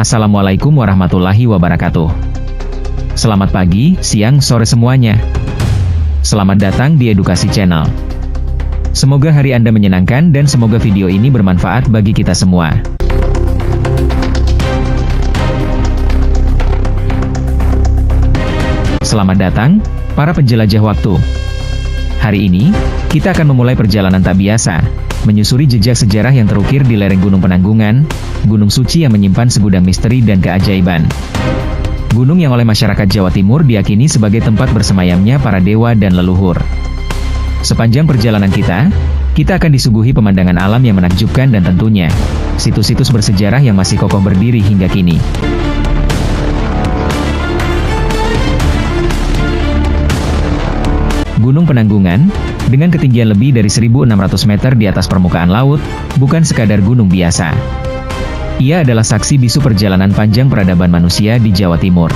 Assalamualaikum warahmatullahi wabarakatuh. Selamat pagi, siang, sore semuanya. Selamat datang di Edukasi Channel. Semoga hari Anda menyenangkan dan semoga video ini bermanfaat bagi kita semua. Selamat datang, para penjelajah waktu. Hari ini, kita akan memulai perjalanan tak biasa, menyusuri jejak sejarah yang terukir di lereng Gunung Penanggungan, gunung suci yang menyimpan segudang misteri dan keajaiban. Gunung yang oleh masyarakat Jawa Timur diyakini sebagai tempat bersemayamnya para dewa dan leluhur. Sepanjang perjalanan kita akan disuguhi pemandangan alam yang menakjubkan dan tentunya, situs-situs bersejarah yang masih kokoh berdiri hingga kini. Gunung Penanggungan, dengan ketinggian lebih dari 1.600 meter di atas permukaan laut, bukan sekadar gunung biasa. Ia adalah saksi bisu perjalanan panjang peradaban manusia di Jawa Timur.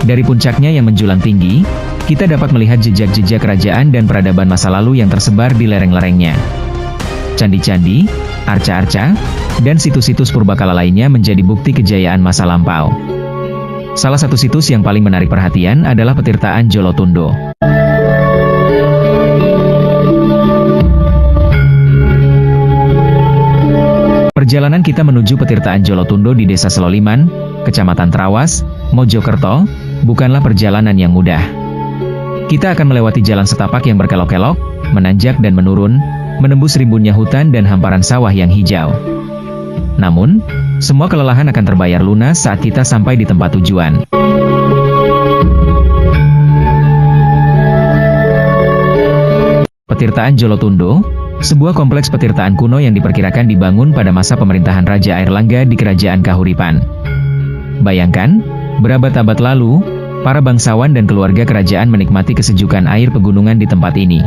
Dari puncaknya yang menjulang tinggi, kita dapat melihat jejak-jejak kerajaan dan peradaban masa lalu yang tersebar di lereng-lerengnya. Candi-candi, arca-arca, dan situs-situs purbakala lainnya menjadi bukti kejayaan masa lampau. Salah satu situs yang paling menarik perhatian adalah Petirtaan Jolotundo. Perjalanan kita menuju Petirtaan Jolotundo di Desa Seloliman, Kecamatan Trawas, Mojokerto, bukanlah perjalanan yang mudah. Kita akan melewati jalan setapak yang berkelok-kelok, menanjak dan menurun, menembus rimbunnya hutan dan hamparan sawah yang hijau. Namun, semua kelelahan akan terbayar lunas saat kita sampai di tempat tujuan. Petirtaan Jolotundo, sebuah kompleks petirtaan kuno yang diperkirakan dibangun pada masa pemerintahan Raja Airlangga di Kerajaan Kahuripan. Bayangkan, berabad-abad lalu, para bangsawan dan keluarga kerajaan menikmati kesejukan air pegunungan di tempat ini.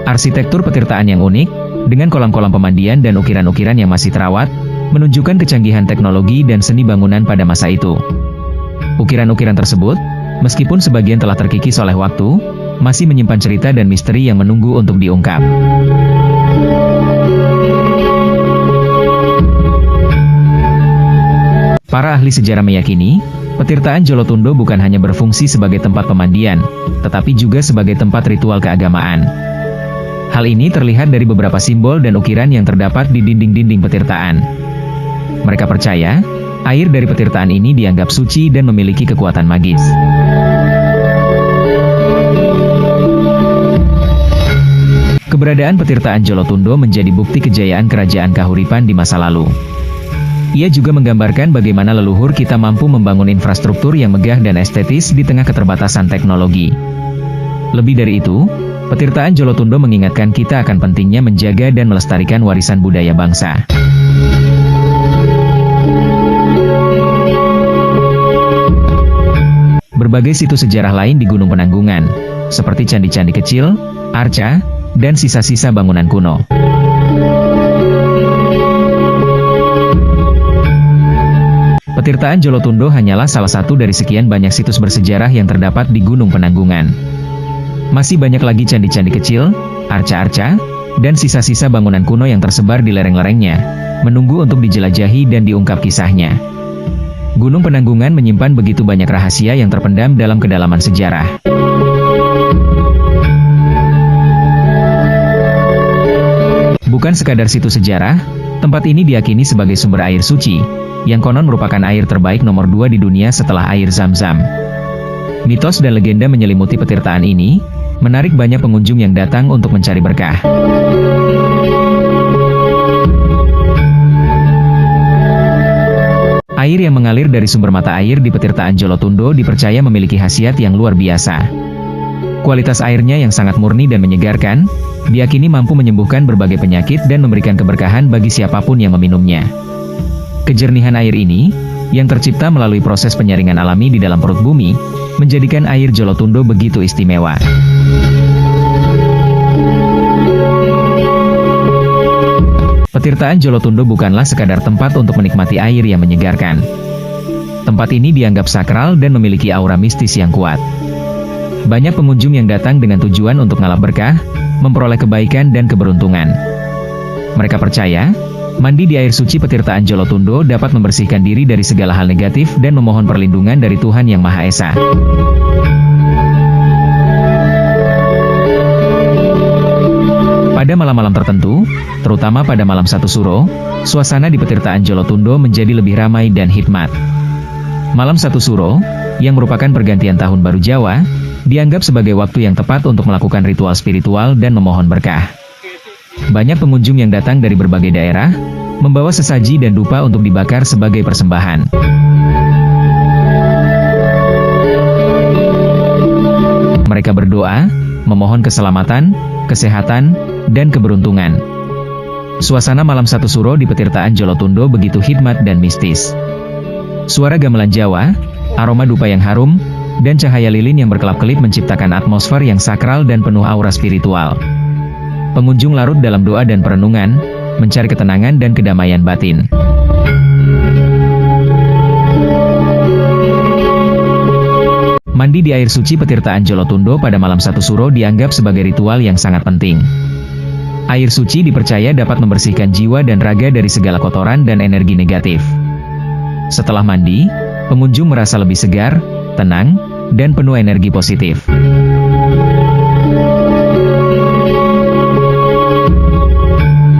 Arsitektur petirtaan yang unik, dengan kolam-kolam pemandian dan ukiran-ukiran yang masih terawat, menunjukkan kecanggihan teknologi dan seni bangunan pada masa itu. Ukiran-ukiran tersebut, meskipun sebagian telah terkikis oleh waktu, masih menyimpan cerita dan misteri yang menunggu untuk diungkap. Para ahli sejarah meyakini, Petirtaan Jolotundo bukan hanya berfungsi sebagai tempat pemandian, tetapi juga sebagai tempat ritual keagamaan. Hal ini terlihat dari beberapa simbol dan ukiran yang terdapat di dinding-dinding petirtaan. Mereka percaya, air dari petirtaan ini dianggap suci dan memiliki kekuatan magis. Keberadaan Petirtaan Jolotundo menjadi bukti kejayaan Kerajaan Kahuripan di masa lalu. Ia juga menggambarkan bagaimana leluhur kita mampu membangun infrastruktur yang megah dan estetis di tengah keterbatasan teknologi. Lebih dari itu, Petirtaan Jolotundo mengingatkan kita akan pentingnya menjaga dan melestarikan warisan budaya bangsa. Berbagai situs sejarah lain di Gunung Penanggungan, seperti candi-candi kecil, arca, dan sisa-sisa bangunan kuno. Petirtaan Jolotundo hanyalah salah satu dari sekian banyak situs bersejarah yang terdapat di Gunung Penanggungan. Masih banyak lagi candi-candi kecil, arca-arca, dan sisa-sisa bangunan kuno yang tersebar di lereng-lerengnya, menunggu untuk dijelajahi dan diungkap kisahnya. Gunung Penanggungan menyimpan begitu banyak rahasia yang terpendam dalam kedalaman sejarah. Bukan sekadar situs sejarah, tempat ini diyakini sebagai sumber air suci, yang konon merupakan air terbaik nomor 2 di dunia setelah air Zam-Zam. Mitos dan legenda menyelimuti petirtaan ini, menarik banyak pengunjung yang datang untuk mencari berkah. Air yang mengalir dari sumber mata air di Petirtaan Jolotundo dipercaya memiliki khasiat yang luar biasa. Kualitas airnya yang sangat murni dan menyegarkan, diyakini mampu menyembuhkan berbagai penyakit dan memberikan keberkahan bagi siapapun yang meminumnya. Kejernihan air ini, yang tercipta melalui proses penyaringan alami di dalam perut bumi, menjadikan air Jolotundo begitu istimewa. Petirtaan Jolotundo bukanlah sekadar tempat untuk menikmati air yang menyegarkan. Tempat ini dianggap sakral dan memiliki aura mistis yang kuat. Banyak pengunjung yang datang dengan tujuan untuk ngalap berkah, memperoleh kebaikan dan keberuntungan. Mereka percaya, Mandi di air suci Petirtaan Jolotundo dapat membersihkan diri dari segala hal negatif dan memohon perlindungan dari Tuhan Yang Maha Esa. Pada malam-malam tertentu, terutama pada malam 1 Suro, suasana di Petirtaan Jolotundo menjadi lebih ramai dan hikmat. Malam 1 Suro, yang merupakan pergantian tahun baru Jawa, dianggap sebagai waktu yang tepat untuk melakukan ritual spiritual dan memohon berkah. Banyak pengunjung yang datang dari berbagai daerah, membawa sesaji dan dupa untuk dibakar sebagai persembahan. Mereka berdoa, memohon keselamatan, kesehatan, dan keberuntungan. Suasana malam 1 Suro di Petirtaan Jolotundo begitu hikmat dan mistis. Suara gamelan Jawa, aroma dupa yang harum, dan cahaya lilin yang berkelap-kelip menciptakan atmosfer yang sakral dan penuh aura spiritual. Pengunjung larut dalam doa dan perenungan, mencari ketenangan dan kedamaian batin. Mandi di air suci Petirtaan Jolotundo pada malam 1 Suro dianggap sebagai ritual yang sangat penting. Air suci dipercaya dapat membersihkan jiwa dan raga dari segala kotoran dan energi negatif. Setelah mandi, pengunjung merasa lebih segar, tenang, dan penuh energi positif.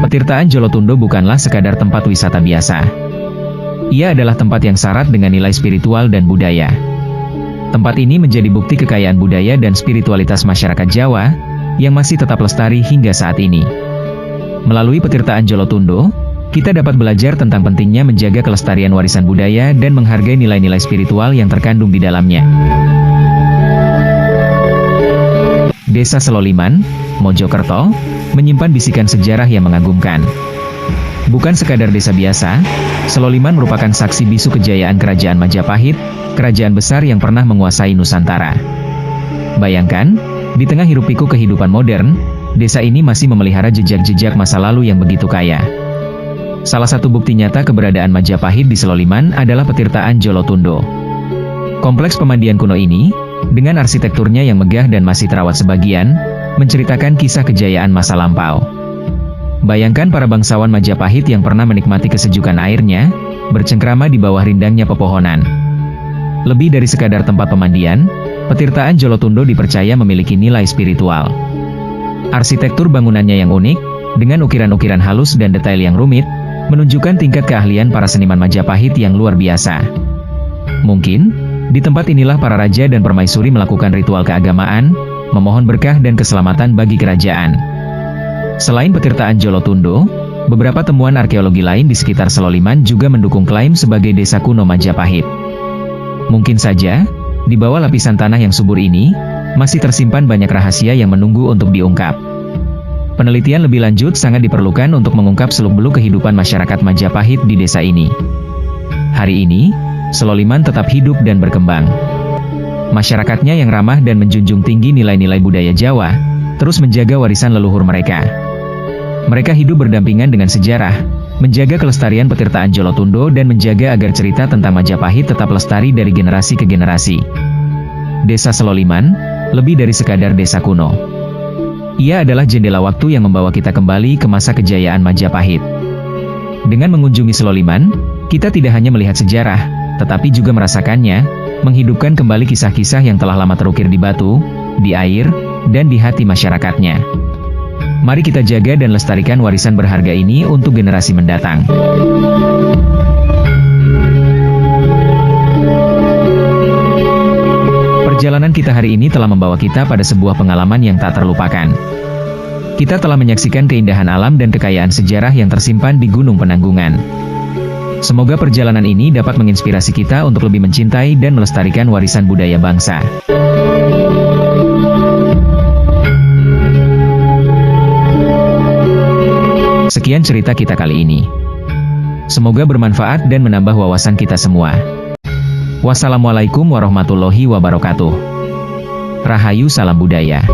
Petirtaan Jolotundo bukanlah sekadar tempat wisata biasa. Ia adalah tempat yang syarat dengan nilai spiritual dan budaya. Tempat ini menjadi bukti kekayaan budaya dan spiritualitas masyarakat Jawa, yang masih tetap lestari hingga saat ini. Melalui Petirtaan Jolotundo, kita dapat belajar tentang pentingnya menjaga kelestarian warisan budaya dan menghargai nilai-nilai spiritual yang terkandung di dalamnya. Desa Seloliman, Mojokerto, menyimpan bisikan sejarah yang mengagumkan. Bukan sekadar desa biasa, Seloliman merupakan saksi bisu kejayaan Kerajaan Majapahit, kerajaan besar yang pernah menguasai Nusantara. Bayangkan, di tengah hiruk-pikuk kehidupan modern, desa ini masih memelihara jejak-jejak masa lalu yang begitu kaya. Salah satu bukti nyata keberadaan Majapahit di Seloliman adalah Petirtaan Jolotundo. Kompleks pemandian kuno ini, dengan arsitekturnya yang megah dan masih terawat sebagian, menceritakan kisah kejayaan masa lampau. Bayangkan para bangsawan Majapahit yang pernah menikmati kesejukan airnya, bercengkrama di bawah rindangnya pepohonan. Lebih dari sekadar tempat pemandian, Petirtaan Jolotundo dipercaya memiliki nilai spiritual. Arsitektur bangunannya yang unik, dengan ukiran-ukiran halus dan detail yang rumit, menunjukkan tingkat keahlian para seniman Majapahit yang luar biasa. Mungkin, di tempat inilah para raja dan permaisuri melakukan ritual keagamaan, memohon berkah dan keselamatan bagi kerajaan. Selain Petirtaan Jolotundo, beberapa temuan arkeologi lain di sekitar Seloliman juga mendukung klaim sebagai desa kuno Majapahit. Mungkin saja, di bawah lapisan tanah yang subur ini, masih tersimpan banyak rahasia yang menunggu untuk diungkap. Penelitian lebih lanjut sangat diperlukan untuk mengungkap seluk-beluk kehidupan masyarakat Majapahit di desa ini. Hari ini, Seloliman tetap hidup dan berkembang. Masyarakatnya yang ramah dan menjunjung tinggi nilai-nilai budaya Jawa, terus menjaga warisan leluhur mereka. Mereka hidup berdampingan dengan sejarah, menjaga kelestarian Petirtaan Jolotundo dan menjaga agar cerita tentang Majapahit tetap lestari dari generasi ke generasi. Desa Seloliman, lebih dari sekadar desa kuno. Ia adalah jendela waktu yang membawa kita kembali ke masa kejayaan Majapahit. Dengan mengunjungi Seloliman, kita tidak hanya melihat sejarah, tetapi juga merasakannya, menghidupkan kembali kisah-kisah yang telah lama terukir di batu, di air, dan di hati masyarakatnya. Mari kita jaga dan lestarikan warisan berharga ini untuk generasi mendatang. Perjalanan kita hari ini telah membawa kita pada sebuah pengalaman yang tak terlupakan. Kita telah menyaksikan keindahan alam dan kekayaan sejarah yang tersimpan di Gunung Penanggungan. Semoga perjalanan ini dapat menginspirasi kita untuk lebih mencintai dan melestarikan warisan budaya bangsa. Sekian cerita kita kali ini. Semoga bermanfaat dan menambah wawasan kita semua. Wassalamualaikum warahmatullahi wabarakatuh. Rahayu, salam budaya.